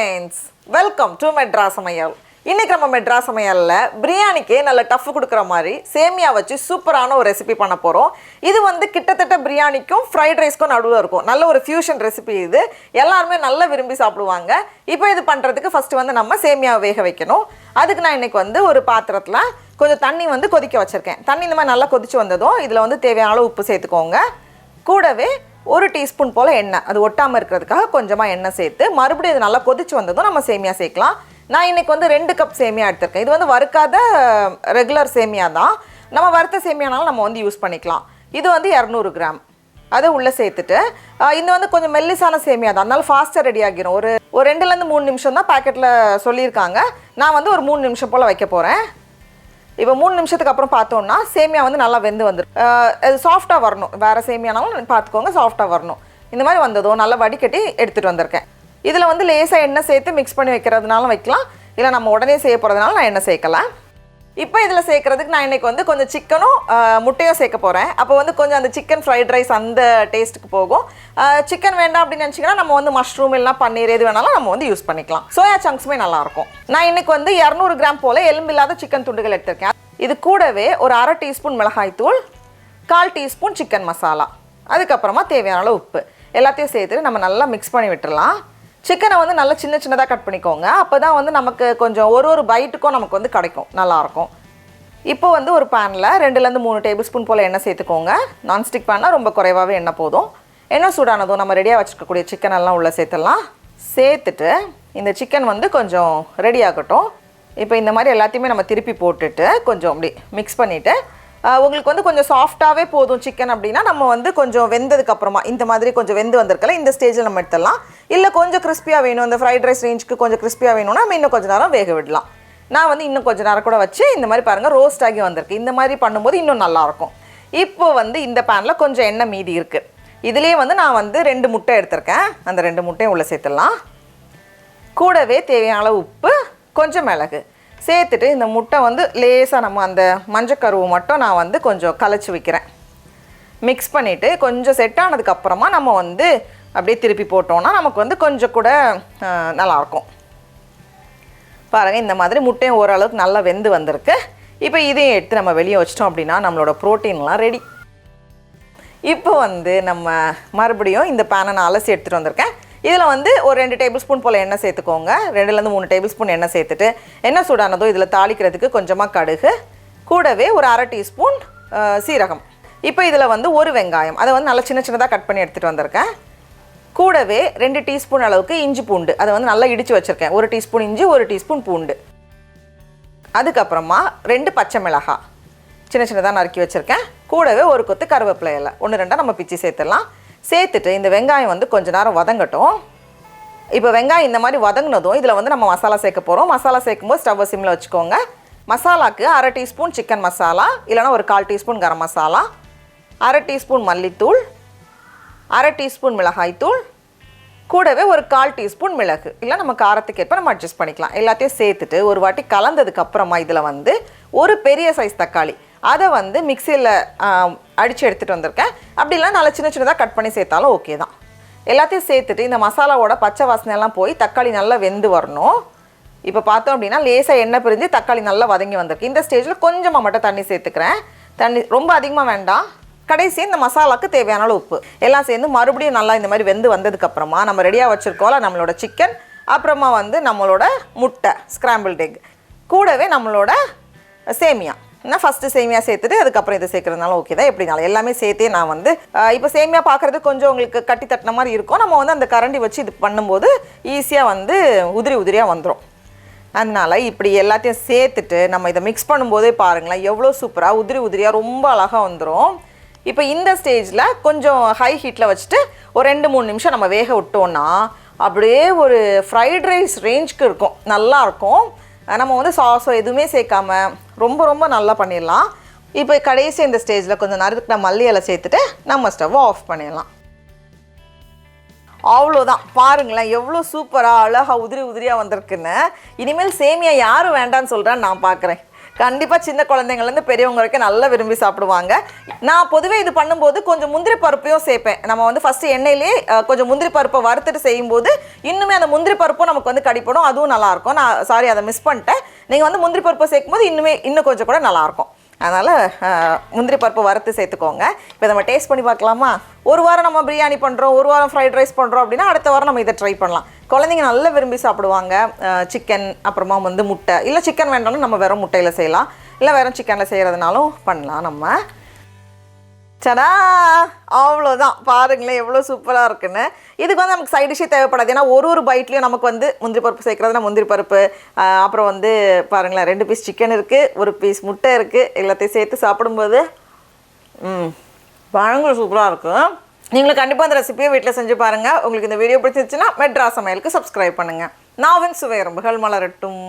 friends, welcome to Madras Samayal. இன்னைக்கு நம்ம மெட்ராஸ் சமையல்ல பிரியாணிக்கு நல்ல டஃப் கொடுக்குற மாதிரி சேமியா வச்சு சூப்பரான ஒரு ரெசிபி பண்ண போறோம். இது வந்து கிட்டத்தட்ட பிரியாணிக்கும் ஃப்ரைட் ரைஸ்க்கும் நடுவுல இருக்கும். நல்ல ஒரு ஃபியூஷன் ரெசிபி இது. எல்லாரும் நல்ல விரும்பி சாப்பிடுவாங்க. இப்போ இது பண்றதுக்கு ஃபர்ஸ்ட் வந்து நம்ம சேமியா வேக வைக்கணும். அதுக்கு நான் இன்னைக்கு வந்து ஒரு பாத்திரத்துல கொஞ்சம் தண்ணி வந்து கொதிக்க வச்சிருக்கேன். தண்ணி இந்த மாதிரி நல்லா கொதிச்சு வந்ததும் இதுல வந்து தேவையான அளவு உப்பு சேர்த்துக்கோங்க. கூடவே ஒரு டீஸ்பூன் போல எண்ணெய், அது ஒட்டாம இருக்கிறதுக்காக கொஞ்சமா எண்ணெய் சேர்த்து மறுபடியும் இது நல்லா கொதிச்சு வந்ததும் நம்ம சேமியா சேர்க்கலாம். நான் இன்னைக்கு வந்து 2 கப் சேமியா எடுத்திருக்கேன். இது வந்து வறுக்காத ரெகுலர் சேமியா தான். நம்ம வறுத்த சேமியானாலும் நம்ம வந்து யூஸ் பண்ணிக்கலாம். இது வந்து 200 கிராம் அதை உள்ளே சேர்த்துட்டு இது வந்து கொஞ்சம் மெல்லிசான சேமியா தான், அதனால ஃபாஸ்ட்டாக ரெடி ஆகிரும். ஒரு 2லேருந்து 3 நிமிஷம் தான் பேக்கெட்டில் சொல்லியிருக்காங்க. நான் வந்து ஒரு 3 நிமிஷம் போல் வைக்க போகிறேன். இப்போ 3 நிமிஷத்துக்கு அப்புறம் பார்த்தோன்னா சேமியா வந்து நல்லா வெந்து வந்துடும். அது சாஃப்டாக வரணும். வேறு சேமியானாலும் பார்த்துக்கோங்க, சாஃப்டாக வரணும். இந்த மாதிரி வந்ததும் நல்லா வடிகட்டி எடுத்துகிட்டு வந்திருக்கேன். இதில் வந்து லேசாக எண்ணெய் சேர்த்து மிக்ஸ் பண்ணி வைக்கிறதுனாலும் வைக்கலாம், இல்லை நம்ம உடனே செய்ய போகிறதுனால நான் எண்ணெய் சேர்க்கலை. இப்போ இதில் சேர்க்குறதுக்கு நான் இன்றைக்கி வந்து கொஞ்சம் சிக்கனும் முட்டையும் சேர்க்க போகிறேன். அப்போ வந்து கொஞ்சம் அந்த சிக்கன் ஃப்ரைட் ரைஸ் அந்த டேஸ்ட்டுக்கு போகும். சிக்கன் வேண்டாம் அப்படின்னு நினச்சிங்கன்னா நம்ம வந்து மஷ்ரூம் இல்லைனா பன்னீர் எது வேணாலும் நம்ம வந்து யூஸ் பண்ணிக்கலாம். சோயா சங்க்ஸுமே நல்லாயிருக்கும். நான் இன்றைக்கி வந்து 200 கிராம் போல் எலும்பில்லாத சிக்கன் துண்டுகள் எடுத்திருக்கேன். இது கூடவே ஒரு 1/2 டீஸ்பூன் மிளகாய் தூள், 1/4 டீஸ்பூன் சிக்கன் மசாலா, அதுக்கப்புறமா தேவையான அளவு உப்பு எல்லாத்தையும் சேர்த்துட்டு நம்ம நல்லா மிக்ஸ் பண்ணி விட்டுடலாம். சிக்கனை வந்து நல்லா சின்ன சின்னதாக கட் பண்ணிக்கோங்க. அப்போ தான் வந்து நமக்கு கொஞ்சம் ஒரு பைட்டுக்கும் நமக்கு வந்து கிடைக்கும், நல்லாயிருக்கும். இப்போ வந்து ஒரு பேனில் 2லேருந்து 3 டேபிள் ஸ்பூன் போல் எண்ணெய் சேர்த்துக்கோங்க. நான்ஸ்டிக் பேனால் ரொம்ப குறைவாகவே எண்ணெய் போதும். எண்ணெய் சூடானதும் நம்ம ரெடியாக வச்சுருக்கக்கூடிய சிக்கன் எல்லாம் உள்ளே சேர்த்துடலாம். சேர்த்துட்டு இந்த சிக்கன் வந்து கொஞ்சம் ரெடி ஆகட்டும். இப்போ இந்த மாதிரி எல்லாத்தையுமே நம்ம திருப்பி போட்டுட்டு கொஞ்சம் அப்படி மிக்ஸ் பண்ணிவிட்டு, உங்களுக்கு வந்து கொஞ்சம் சாஃப்டாகவே போதும் சிக்கன் அப்படின்னா நம்ம வந்து கொஞ்சம் வெந்ததுக்கப்புறமா இந்த மாதிரி கொஞ்சம் வெந்து வந்திருக்கல இந்த ஸ்டேஜில் நம்ம எடுத்துடலாம். இல்லை கொஞ்சம் கிறிஸ்பியாக வேணும், இந்த ஃப்ரைட் ரைஸ் ரேஞ்சுக்கு கொஞ்சம் கிறிஸ்பியாக வேணும்னா நம்ம இன்னும் கொஞ்சம் நேரம் வேக விடலாம். நான் வந்து இன்னும் கொஞ்சம் நேரம் கூட வச்சு இந்த மாதிரி பாருங்கள் ரோஸ்ட் ஆகி வந்திருக்கு. இந்த மாதிரி பண்ணும்போது இன்னும் நல்லாயிருக்கும். இப்போ வந்து இந்த பேனில் கொஞ்சம் எண்ணெய் மீதி இருக்குது. இதுலேயே வந்து நான் வந்து 2 முட்டை எடுத்திருக்கேன். அந்த 2 முட்டையும் உள்ளே சேர்த்துடலாம். கூடவே தேவையான அளவு உப்பு, கொஞ்சம் மிளகு சேர்த்துட்டு இந்த முட்டை வந்து லேசாக நம்ம அந்த மஞ்சக்கருவு மட்டும் நான் வந்து கொஞ்சம் கலச்சி வைக்கிறேன். மிக்ஸ் பண்ணிவிட்டு கொஞ்சம் செட் ஆனதுக்கப்புறமா நம்ம வந்து அப்படியே திருப்பி போட்டோன்னா நமக்கு வந்து கொஞ்சம் கூட நல்லாயிருக்கும். பாருங்கள் இந்த மாதிரி முட்டையும் ஓரளவுக்கு நல்லா வெந்து வந்திருக்கு. இப்போ இதையும் எடுத்து நம்ம வெளியே வச்சிட்டோம் அப்படின்னா நம்மளோட ப்ரோட்டீன்லாம் ரெடி. இப்போ வந்து நம்ம மறுபடியும் இந்த பேனை நான் அலசி எடுத்துகிட்டு வந்திருக்கேன். இதில் வந்து ஒரு 2 டேபிள் ஸ்பூன் போல் எண்ணெய் சேர்த்துக்கோங்க. 2லேருந்து 3 டேபிள் ஸ்பூன் எண்ணெய் சேர்த்துட்டு எண்ணெய் சூடானதோ இதில் தாளிக்கிறதுக்கு கொஞ்சமாக கடுகு, கூடவே ஒரு 1/2 டீஸ்பூன் சீரகம். இப்போ இதில் வந்து ஒரு வெங்காயம், அதை வந்து நல்லா சின்ன சின்னதாக கட் பண்ணி எடுத்துகிட்டு வந்திருக்கேன். கூடவே 2 டீஸ்பூன் அளவுக்கு இஞ்சி பூண்டு, அதை வந்து நல்லா இடித்து வச்சுருக்கேன். 1 டீஸ்பூன் இஞ்சி, 1 டீஸ்பூன் பூண்டு. அதுக்கப்புறமா 2 பச்சை மிளகாய் சின்ன சின்னதாக நறுக்கி வச்சுருக்கேன். கூடவே ஒரு கொத்து கருவேப்பிலை இலை 1-2 நம்ம பிச்சு சேர்த்துடலாம். சேர்த்துட்டு இந்த வெங்காயம் வந்து கொஞ்ச நேரம் வதங்கட்டும். இப்போ வெங்காயம் இந்த மாதிரி வதங்கினதும் இதில் வந்து நம்ம மசாலா சேர்க்க போகிறோம். மசாலா சேர்க்கும்போது ஸ்டவ்வை சிம்மில் வச்சுக்கோங்க. மசாலாவுக்கு 1/2 டீஸ்பூன் சிக்கன் மசாலா, இல்லைனா ஒரு 1/4 டீஸ்பூன் கரம் மசாலா, 1/2 டீஸ்பூன் மல்லித்தூள், 1/2 டீஸ்பூன் மிளகாய்த்தூள், கூடவே ஒரு 1/4 டீஸ்பூன் மிளகு, இல்லை நம்ம காரத்துக்கு ஏற்ப நம்ம அட்ஜஸ்ட் பண்ணிக்கலாம். எல்லாத்தையும் சேர்த்துட்டு ஒரு வாட்டி கலந்ததுக்கப்புறமா இதில் வந்து ஒரு பெரிய சைஸ் தக்காளி அதை வந்து மிக்சியில் அடித்து எடுத்துகிட்டு வந்திருக்கேன். அப்படிலாம் நல்லா சின்ன சின்னதாக கட் பண்ணி சேர்த்தாலும் ஓகே தான். எல்லாத்தையும் சேர்த்துட்டு இந்த மசாலாவோட பச்சை வாசனையெல்லாம் போய் தக்காளி நல்லா வெந்து வரணும். இப்போ பார்த்தோம் அப்படின்னா லேசாக எண்ணெய் பிரிஞ்சு தக்காளி நல்லா வதங்கி வந்திருக்கு. இந்த ஸ்டேஜில் கொஞ்சமாக மட்டும் தண்ணி சேர்த்துக்கிறேன். தண்ணி ரொம்ப அதிகமாக வேண்டாம். கடைசி இந்த மசாலாவுக்கு தேவையான அளவு உப்பு எல்லாம் சேர்ந்து மறுபடியும் நல்லா இந்த மாதிரி வெந்து வந்ததுக்கப்புறமா நம்ம ரெடியாக வச்சுருக்கோம்ல நம்மளோட சிக்கன், அப்புறமா வந்து நம்மளோட முட்டை ஸ்க்ராம்பிள்ட் எக், கூடவே நம்மளோட சேமியா. நான் ஃபஸ்ட்டு சேமியா சேர்த்துட்டு அதுக்கப்புறம் இதை சேர்க்குறதுனால ஓகே தான். எப்படினாலும் எல்லாமே சேர்த்தே நான் வந்து இப்போ சேமியா பார்க்குறது கொஞ்சம் உங்களுக்கு கட்டி தட்டின மாதிரி இருக்கும். நம்ம வந்து அந்த கரண்டி வச்சு இது பண்ணும்போது ஈஸியாக வந்து உதிரியாக வந்துடும். அதனால் இப்படி எல்லாத்தையும் சேர்த்துட்டு நம்ம இதை மிக்ஸ் பண்ணும்போதே பாருங்களேன் எவ்வளோ சூப்பராக உதிரியாக ரொம்ப அழகாக வந்துடும். இப்போ இந்த ஸ்டேஜில் கொஞ்சம் ஹை ஹீட்டில் வச்சுட்டு ஒரு 2-3 நிமிஷம் நம்ம வேக விட்டோன்னா அப்படியே ஒரு ஃப்ரைட் ரைஸ் ரேஞ்சுக்கு இருக்கும், நல்லாயிருக்கும். நம்ம வந்து சாஸோ எதுவுமே சேர்க்காம ரொம்ப நல்லா பண்ணிடலாம். இப்போ கடைசி இந்த ஸ்டேஜில் கொஞ்சம் நறுக்கிட்ட மல்லி இலை சேர்த்துட்டு நம்ம ஸ்டவ்வை ஆஃப் பண்ணிடலாம். அவ்வளோதான். பாருங்களேன் எவ்வளோ சூப்பராக அழகாக உதிரியாக வந்திருக்குன்னு. இனிமேல் சேமியா யாரும் வேண்டான்னு சொல்கிறான்னு நான் பார்க்குறேன். கண்டிப்பாக சின்ன குழந்தைங்கள்லேருந்து பெரியவங்க வரைக்கும் நல்லா விரும்பி சாப்பிடுவாங்க. நான் பொதுவே இது பண்ணும்போது கொஞ்சம் முந்திரி பருப்பையும் சேர்ப்பேன். நம்ம வந்து ஃபஸ்ட்டு எண்ணெயிலேயே கொஞ்சம் முந்திரி பருப்பை வறுத்துட்டு செய்யும்போது இன்னுமே அந்த முந்திரி பருப்பும் நமக்கு வந்து கடிப்படும், அதுவும் நல்லாயிருக்கும். நான் சாரி அதை மிஸ் பண்ணிட்டேன். நீங்கள் வந்து முந்திரி பருப்பை சேர்க்கும்போது இன்னும் கொஞ்சம் கூட நல்லாயிருக்கும். அதனால் முந்திரி பருப்பு வறுத்து சேர்த்துக்கோங்க. இப்போ நம்ம டேஸ்ட் பண்ணி பார்க்கலாமா? ஒரு வாரம் நம்ம பிரியாணி பண்ணுறோம், ஒரு வாரம் ஃப்ரைட் ரைஸ் பண்ணுறோம் அப்படின்னா அடுத்த வாரம் நம்ம இதை ட்ரை பண்ணலாம். குழந்தைங்க நல்லா விரும்பி சாப்பிடுவாங்க. சிக்கன் அப்புறமா வந்து முட்டை, இல்லை சிக்கன் வேண்டாலும் நம்ம வெறும் முட்டையில் செய்யலாம், இல்லை வெறும் சிக்கனில் செய்கிறதுனாலும் பண்ணலாம் நம்ம. சடா, அவ்வளோதான். பாருங்களேன் எவ்வளோ சூப்பராக இருக்குன்னு. இதுக்கு வந்து நமக்கு சைட் டிஷ்ஷே தேவைப்படாது. ஏன்னா ஒரு பைட்லேயும் நமக்கு வந்து முந்திரி பருப்பு சேர்க்குறதுனா முந்திரி பருப்பு, அப்புறம் வந்து பாருங்களேன் 2 பீஸ் சிக்கன் இருக்குது, 1 பீஸ் முட்டை இருக்குது. எல்லாத்தையும் சேர்த்து சாப்பிடும்போது பயங்கர சூப்பராக இருக்கும். நீங்களும் கண்டிப்பாக அந்த ரெசிபியை வீட்டில் செஞ்சு பாருங்கள். உங்களுக்கு இந்த வீடியோ பிடிச்சிருச்சுன்னா மெட்ராஸ் சமையலுக்கு சப்ஸ்கிரைப் பண்ணுங்கள். நாவின் சுவை எறும்புகள் மலரட்டும்.